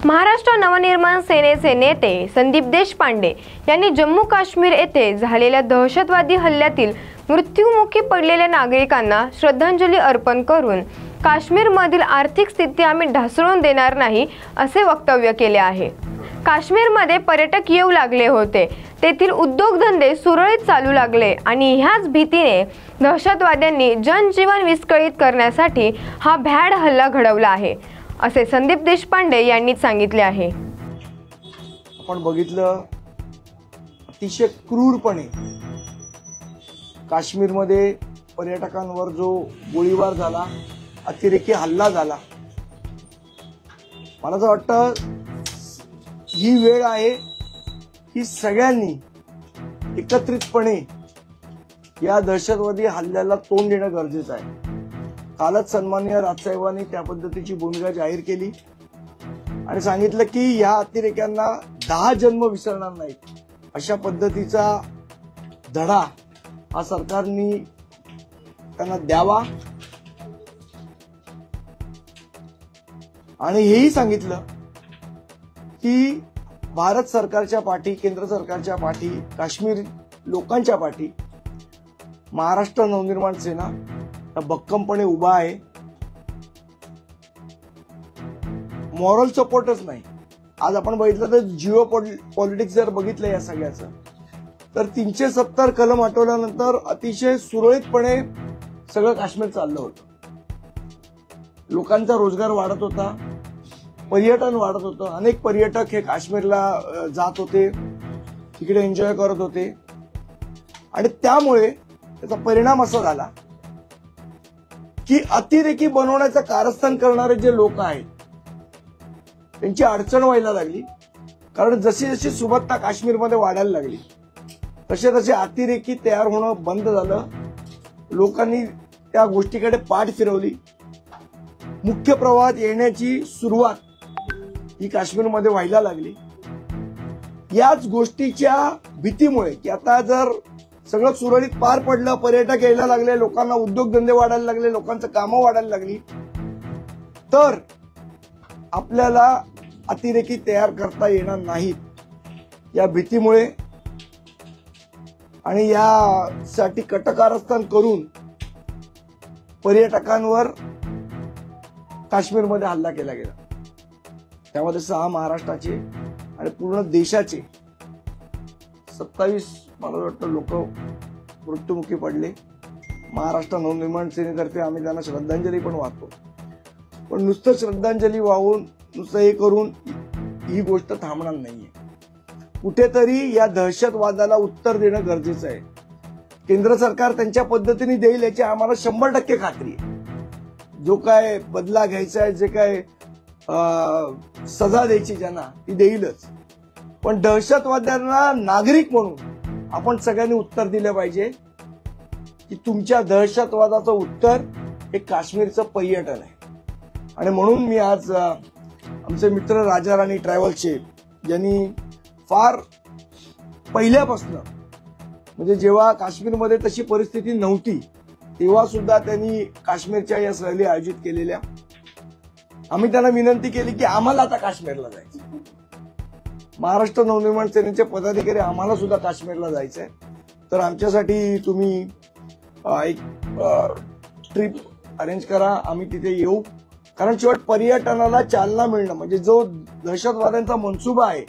महाराष्ट्र नवनिर्माण सेनेचे नेते संदीप देशपांडे यांनी जम्मू काश्मीर येथे झालेल्या दहशतवादी हल्ल्यातील मृत्युमुखी पडलेल्या नागरिकांना श्रद्धांजली अर्पण करून काश्मीरमधील आर्थिक स्थिती आम्ही ढासळून देणार नाही असे वक्तव्य केले आहे। काश्मीरमध्ये पर्यटक येऊ लागले होते, तेथील उद्योगधंदे सुरळीत चालू लागले आणि ह्याच भीतीने दहशतवाद्यांनी जनजीवन विस्कळीत करण्यासाठी हा भ्याड हल्ला घडवला आहे असे संदीप देशपांडे यांनी सांगितले आहे। आपण बघितलं अतिशय क्रूरपणे काश्मीरमध्ये पर्यटकांवर जो गोळीबार झाला, अतिरेकी हल्ला झाला। मला असं वाटतं ही वेळ आहे की सगळ्यांनी एकत्रितपणे या दहशतवादी हल्ल्याला तोंड देणं गरजेचं आहे। कालच सन्माननीय राजसाहेबांनी त्या पद्धतीची भूमिका जाहीर केली आणि सांगितलं की या अतिरेक्यांना 10 जन्म विसरणार नाहीत अशा पद्धतीचा धडा हा सरकारने त्यांना द्यावा आणि हेही सांगितलं की भारत सरकारच्या पाठी, केंद्र सरकारच्या पाठी, काश्मीर लोकांच्या पाठी महाराष्ट्र नवनिर्माण सेना भक्कमपणे उभा आहे। मॉरल सपोर्टच नाही। आज आपण बघितलं तर जिओ पॉलिटिक्स जर बघितलं या सगळ्याचं तर 370 कलम हटवल्यानंतर अतिशय सुरळीतपणे सगळं काश्मीर चाललं होतं। लोकांचा रोजगार वाढत होता, पर्यटन वाढत होतं, अनेक पर्यटक हे काश्मीरला जात होते, तिकडे एन्जॉय करत होते आणि त्यामुळे त्याचा परिणाम असा झाला की अतिरेकी बनवण्याचं कारस्थान करणारे जे लोक आहेत त्यांची अडचण व्हायला लागली। कारण जशी जशी सुबत्ता काश्मीरमध्ये वाढायला लागली तसे तसे अतिरेकी तयार होणं बंद झालं। लोकांनी त्या गोष्टीकडे पाठ फिरवली। मुख्य प्रवाहात येण्याची सुरुवात ही काश्मीरमध्ये व्हायला लागली। याच गोष्टीच्या भीतीमुळे की आता जर सगळं सुरळीत पार पडलं, पर्यटक यायला लागले, लोकांना उद्योगधंदे वाढायला लागले, लोकांचं कामं वाढायला लागली, तर आपल्याला अतिरेकी तयार करता येणार नाहीत या भीतीमुळे आणि यासाठी कटकारस्थान करून पर्यटकांवर काश्मीरमध्ये हल्ला केला गेला। त्यामध्ये 6 महाराष्ट्राचे आणि पूर्ण देशाचे 27 मला वाटतं लोक मृत्युमुखी पडले। महाराष्ट्र नवनिर्माण सेनेतर्फे आम्ही त्यांना श्रद्धांजली पण वाहतो। पण नुसतं श्रद्धांजली वाहून नुसतं हे करून ही गोष्ट थांबणार नाहीये। कुठेतरी या दहशतवादाला उत्तर देणं गरजेचं आहे। केंद्र सरकार त्यांच्या पद्धतीने देईल याची आम्हाला 100% खात्री आहे। जो काय बदला घ्यायचा आहे, जे काय सजा द्यायची ज्यांना ती देईलच। पण दहशतवाद्यांना नागरिक म्हणून आपण सगळ्यांनी उत्तर दिलं पाहिजे की तुमच्या दहशतवादाचं उत्तर हे काश्मीरचं पर्यटन आहे। आणि म्हणून मी आज आमचे मित्र राजा राणी ट्रॅव्हल्सचे ज्यांनी फार पहिल्यापासून म्हणजे जेव्हा काश्मीरमध्ये तशी परिस्थिती नव्हती तेव्हा सुद्धा त्यांनी काश्मीरच्या या सहली आयोजित केलेल्या, आम्ही त्यांना विनंती केली की आम्हाला आता काश्मीरला जायचं। महाराष्ट्र नवनिर्माण सेनेचे पदाधिकारी आम्हाला सुद्धा काश्मीरला जायचंय, तर आमच्यासाठी तुम्ही एक ट्रिप अरेंज करा, आम्ही तिथे येऊ। कारण शेवट पर्यटनाला चालना मिळणं म्हणजे जो दहशतवाद्यांचा मनसुबा आहे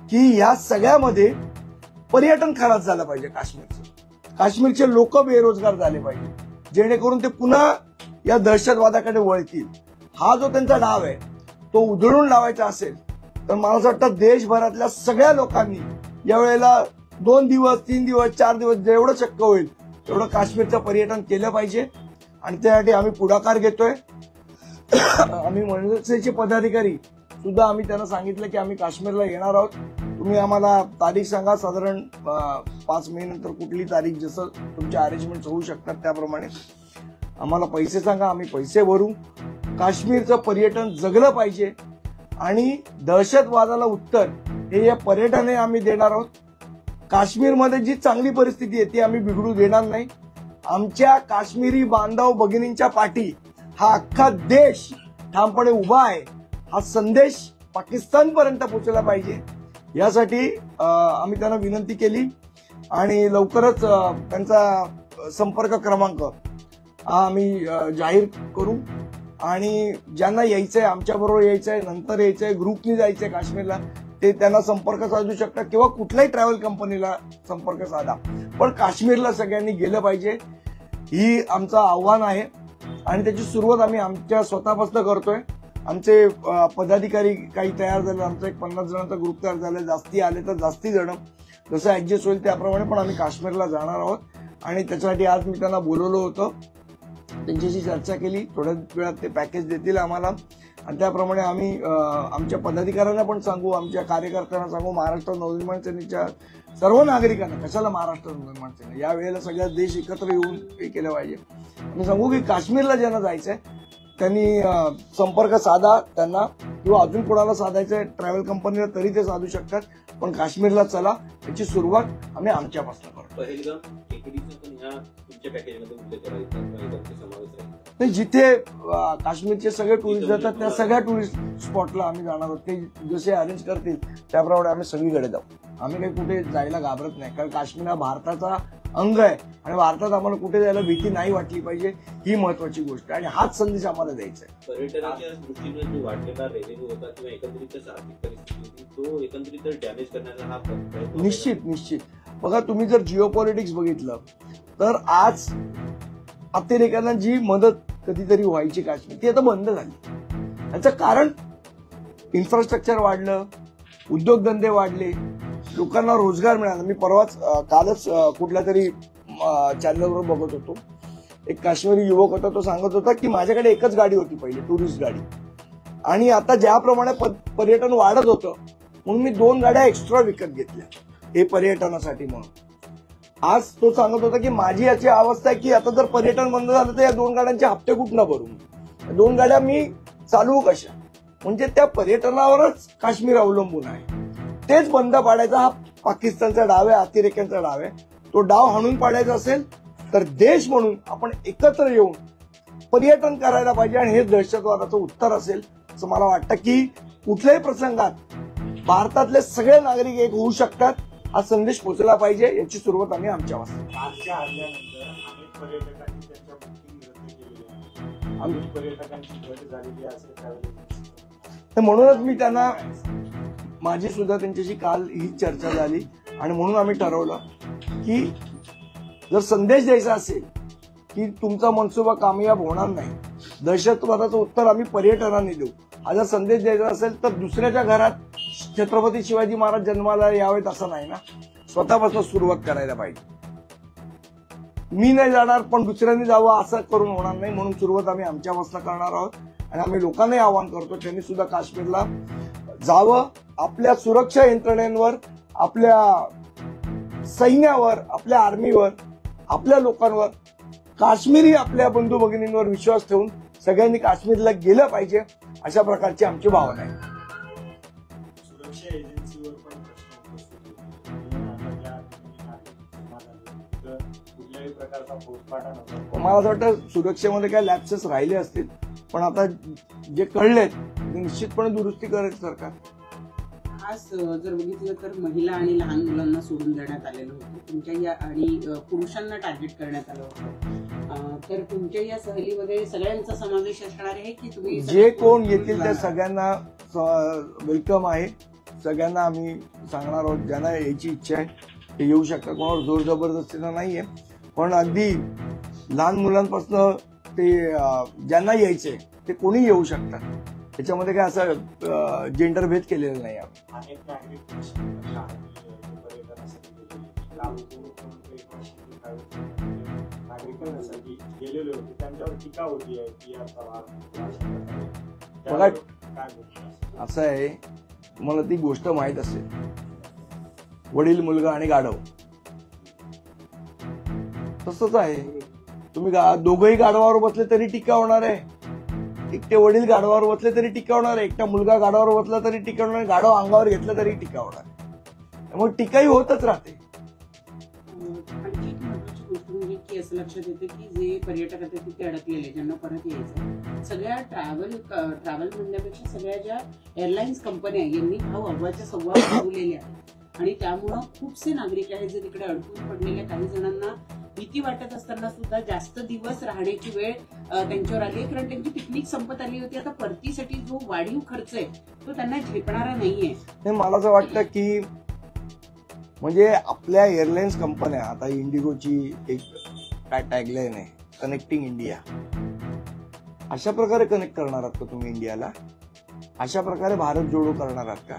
की या सगळ्यामध्ये पर्यटन खराब झालं पाहिजे काश्मीरचं, काश्मीरचे लोक बेरोजगार झाले पाहिजे, जेणेकरून ते पुन्हा या दहशतवादाकडे वळतील। हा जो त्यांचा डाव आहे तो उधळून लावायचा असेल तर मला असं वाटतं देशभरातल्या सगळ्या लोकांनी यावेळेला 2 दिवस, 3 दिवस, 4 दिवस जेवढं शक्य होईल तेवढं काश्मीरचं पर्यटन केलं पाहिजे आणि त्यासाठी आम्ही पुढाकार घेतोय। आम्ही मनसेचे पदाधिकारी सुद्धा आम्ही त्यांना सांगितलं की आम्ही काश्मीरला येणार आहोत, तुम्ही आम्हाला तारीख सांगा, साधारण 5 मे नंतर कुठली तारीख, जसं तुमच्या अरेंजमेंट होऊ शकतात त्याप्रमाणे आम्हाला पैसे सांगा, आम्ही पैसे भरू। काश्मीरचं पर्यटन जगलं पाहिजे आणि दहशतवादाला उत्तर हे या पर्यटनाने आम्ही देणार आहोत। काश्मीरमध्ये जी चांगली परिस्थिती आहे ती आम्ही बिघडू देणार नाही। आमच्या काश्मीरी बांधव भगिनींच्या पाठी हा अख्खा देश ठामपणे उभा आहे। हा संदेश पाकिस्तानपर्यंत पोहोचला पाहिजे यासाठी आम्ही त्यांना विनंती केली आणि लवकरच त्यांचा संपर्क क्रमांक आम्ही जाहीर करू आणि ज्यांना यायचंय, आमच्याबरोबर यायचंय, नंतर यायचंय, ग्रुपनी जायचंय काश्मीरला, ते त्यांना संपर्क साधू शकतात किंवा कुठल्याही ट्रॅव्हल कंपनीला संपर्क साधा, पण काश्मीरला सगळ्यांनी गेलं पाहिजे ही आमचं आव्हान आहे आणि त्याची सुरुवात आम्ही आमच्या स्वतःपासून करतोय. आमचे पदाधिकारी काही तयार झाले, आमचा एक 50 जणांचा ग्रुप तयार झाला, जास्ती आले तर जास्ती जण जसं ऍडजस्ट होईल त्याप्रमाणे पण आम्ही काश्मीरला जाणार आहोत आणि त्याच्यासाठी आज मी त्यांना बोलवलं होतं, त्यांच्याशी चर्चा केली, थोड्या वेळात ते पॅकेज देतील आम्हाला आणि त्याप्रमाणे आम्ही आमच्या पदाधिकाऱ्यांना पण सांगू, आमच्या कार्यकर्त्यांना सांगू, महाराष्ट्र नवनिर्माण सेनेच्या सर्व नागरिकांना, कशाला महाराष्ट्र नवनिर्माण सेना, या वेळेला सगळ्या देश एकत्र येऊन हे केलं पाहिजे. आम्ही सांगू की काश्मीरला ज्यांना जायचंय त्यांनी संपर्क साधा त्यांना, किंवा अजून कोणाला साधायचंय ट्रॅव्हल कंपनीला तरी ते साधू शकतात, पण काश्मीरला चला याची सुरुवात आम्ही आमच्यापासून करतो. नाही, जिथे काश्मीरचे सगळे टुरिस्ट जातात त्या सगळ्या टुरिस्ट स्पॉटला आम्ही जाणार आहोत. ते जसे अरेंज करतील त्याप्रमाणे आम्ही सगळीकडे जाऊ. आम्ही काही कुठे जायला घाबरत नाही, कारण काश्मीर हा भारताचा अंग आहे आणि भारतात आम्हाला कुठे जायला भीती नाही वाटली पाहिजे, ही महत्वाची गोष्ट आहे आणि हाच संदेश आम्हाला द्यायचा आहे. पर्यटनाच्या दृष्टीने जो वाढलेला रेव्हेन्यू होता किंवा एकंदरीत आर्थिक परिस्थिती तो एकंदरीत डॅमेज करण्याचा हा प्रयत्न निश्चित. बघा, तुम्ही जर जिओपॉलिटिक्स बघितलं तर आज अतिरेक्यांना जी मदत कधीतरी व्हायची काश्मीर, ती आता बंद झाली. याचं कारण इन्फ्रास्ट्रक्चर वाढलं, उद्योगधंदे वाढले, लोकांना रोजगार मिळाला. मी कालच कुठल्या तरी चॅनलवर बघत होतो, एक काश्मीरी युवक होता, तो सांगत होता की माझ्याकडे एकच गाडी होती पहिले, टुरिस्ट गाडी, आणि आता ज्याप्रमाणे पर्यटन वाढत होतं म्हणून मी 2 गाड्या एक्स्ट्रा विकत घेतल्या हे पर्यटनासाठी म्हणून. आज तो सांगत होता की माझी याची अवस्था आहे की आता जर पर्यटन बंद झालं तर या 2 गाड्यांचे हप्ते कुठनं भरू, 2 गाड्या मी चालवू कशा. म्हणजे त्या पर्यटनावरच काश्मीर अवलंबून आहे. तेच बंद पाडायचा हा पाकिस्तानचा डाव आहे, अतिरेक्यांचा डाव आहे. तो डाव हाणून पाडायचा असेल तर देश म्हणून आपण एकत्र येऊन पर्यटन करायला पाहिजे आणि हेच दहशतवादाचं उत्तर असेल असं मला वाटतं की कुठल्याही प्रसंगात भारतातले सगळे नागरिक एक होऊ शकतात, हा संदेश पोहोचला पाहिजे. याची सुरुवात आम्ही आमच्यापासून. कालच्या हल्ल्यानंतर अनेक पर्यटकांनी त्यांच्या बुकिंग रद्द केलेल्या आहेत, अनेक पर्यटकांची घट झालेली असेल, म्हणूनच मी त्यांना, माझी सुद्धा त्यांच्याशी काल ही चर्चा झाली आणि म्हणून आम्ही ठरवलं की जर संदेश द्यायचा असेल की तुमचा मनसुबा कामयाब होणार नाही, दहशतवादाचं उत्तर आम्ही पर्यटनाने देऊ, हा जर संदेश द्यायचा असेल तर दुसऱ्याच्या घरात छत्रपती शिवाजी महाराज जन्माला यावेत असं नाही ना, स्वतःपासून सुरुवात करायला पाहिजे. मी नाही जाणार पण दुसऱ्यांनी जावं असं करून होणार नाही, म्हणून सुरुवात आम्ही आमच्यापासून करणार आहोत आणि आम्ही लोकांनाही आवाहन करतो त्यांनी सुद्धा काश्मीरला जावं. आपल्या सुरक्षा यंत्रणेवर, आपल्या सैन्यावर, आपल्या आर्मीवर, आपल्या लोकांवर, काश्मीरी आपल्या बंधू भगिनींवर विश्वास ठेवून सगळ्यांनी काश्मीरला गेलं पाहिजे, अशा प्रकारची आमची भावना आहे. सुरक्षा एजन्सीवर पण प्रश्न उपस्थित होते, कुठल्याही प्रकारचा फौजफाटा नव्हता. मला असं वाटतं सुरक्षेमध्ये काय लॅप्सेस राहिले असतील, पण आता जे कळलेत ते निश्चितपणे दुरुस्ती करायची सरकार. आज जर बघितलं तर महिला आणि लहान मुलांना सोडून देण्यात आलेलं होतं तुमच्या या, आणि पुरुषांना टार्गेट करण्यात आलं होतं. तर तुमच्या या सहलीमध्ये सगळ्यांचा समावेश असणार आहे की तुम्ही जे कोण येतील त्या सगळ्यांना वेलकम आहे. सगळ्यांना आम्ही सांगणार आहोत, ज्यांना यायची इच्छा आहे ते येऊ शकतात, कोणावर जोर जबरदस्तीला नाहीये, पण अगदी लहान मुलांपासून ते ज्यांना यायचंय ते कोणी येऊ शकतात. त्याच्यामध्ये काय असं जेंडर भेद केलेला नाही. अनेक नागरिक नागरिकांसाठी गेलेले होते, त्यांच्यावर टीका होती बघा, असं आहे, तुम्हाला ती गोष्ट माहित असेल, वडील, मुलगा आणि गाढव तसंच आहे. तुम्ही दोघंही गाढवावर बसले तरी टीका होणार आहे, एकटे वडील गाढवावर बसले तरी टीका होणार आहे, एकटा मुलगा गाढवावर बसला तरी टीका होणार आहे, गाढव अंगावर घेतलं तरी टीका होणार आहे. त्यामुळे टीकाही होतच राहते. आणखी एक महत्त्वाची गोष्ट म्हणजे की असं लक्षात येतं की जे पर्यटक आता तिथे अडकलेले ज्यांना परत यायचं, सगळ्या ट्रॅव्हल म्हणण्यापेक्षा सगळ्या ज्या एअरलाईन्स कंपन्या यांनी हा अव्वाच्या सव्वा वाढवलेल्या आहेत आणि त्यामुळं खूपसे नागरिक आहेत जे तिकडे अडकून पडलेले. काही जणांना भीती वाटत असताना सुद्धा जास्त दिवस राहण्याची वेळ त्यांच्यावर आली, कारण त्यांची पिकनिक संपत आली होती. आता परतीसाठी जो वाढीव खर्च आहे तो त्यांना झेपणारा नाहीये. मला असं वाटतं की म्हणजे आपल्या एअरलाईन्स कंपन्या, आता इंडिगोची एक काय टॅगलाईन आहे, कनेक्टिंग इंडिया, अशा प्रकारे कनेक्ट करणार आहात का तुम्ही इंडियाला? अशा प्रकारे भारत जोडो करणार आहात का?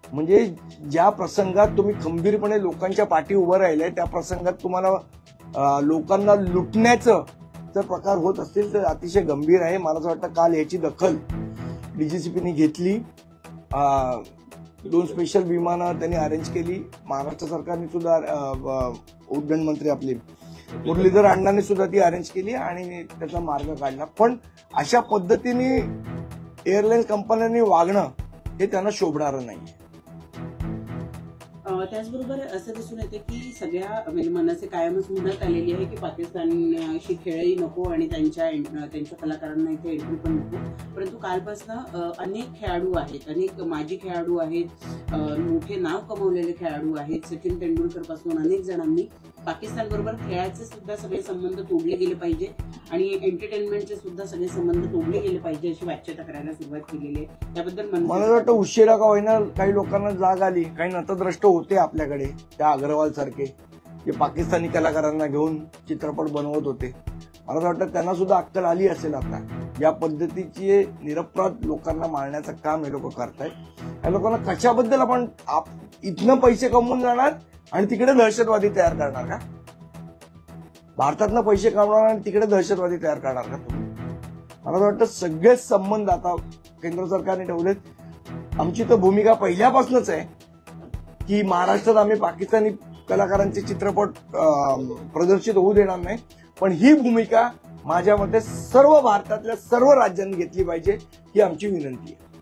म्हणजे ज्या प्रसंगात तुम्ही खंबीरपणे लोकांच्या पाठी उभं राहिले, त्या प्रसंगात तुम्हाला लोकांना लुटण्याचं जर प्रकार होत असतील तर अतिशय गंभीर आहे. मला असं वाटतं काल याची दखल डीजीसीपीने घेतली. 2 स्पेशल विमानं त्यांनी अरेंज केली. महाराष्ट्र सरकारने सुद्धा उड्डाण मंत्री आपले मुरलीधर अण्णांनी सुद्धा ती अरेंज केली आणि त्याचा मार्ग काढला. पण अशा पद्धतीने एअरलाईन्स कंपन्यांनी वागणं हे त्यांना शोभणारं नाही. त्याचबरोबर असं दिसून येते की सगळ्या म्हणजे मनाचे कायमच म्हणत आलेली आहे की पाकिस्तानशी खेळही नको आणि त्यांच्या कलाकारांना इथे एंट्री पण नको. परंतु कालपासून अनेक खेळाडू आहेत, अनेक माजी खेळाडू आहेत, मोठे नाव कमवलेले खेळाडू आहेत. सचिन तेंडुलकर पासून अनेक जणांनी पाकिस्तान बरोबर खेळाचे सुद्धा सगळे संबंध तोडले गेले पाहिजे आणि एंटरटेनमेंटचे सुद्धा सगळे संबंध तोडले गेले पाहिजे अशी वाच्यता करायला सुरुवात केलेली आहे. त्याबद्दल मला वाटतं उशिरा का होईना काही लोकांना जाग आली. काही नतद्रष्ट होते आपल्याकडे, त्या अग्रवाल सारखे, जे पाकिस्तानी कलाकारांना घेऊन चित्रपट बनवत होते. मला वाटतं त्यांना सुद्धा अक्कल आली असेल आता. या पद्धतीचे निरपराध लोकांना मारण्याचं काम हे लोक करतायत. या लोकांना कशाबद्दल आपण इथनं पैसे कमवून जाणार आणि तिकडे दहशतवादी तयार करणार का? भारतातनं पैसे कमवणार आणि तिकडे दहशतवादी तयार करणार का तुम्ही? मला वाटतं सगळेच संबंध आता केंद्र सरकारने ठेवलेत. आमची तर भूमिका पहिल्यापासूनच आहे की महाराष्ट्रात आम्ही पाकिस्तानी कलाकारांचे चित्रपट प्रदर्शित होऊ देणार नाही. पण ही भूमिका माझ्या मते सर्व भारतातल्या सर्व राज्यांनी घेतली पाहिजे, ही आमची विनंती आहे.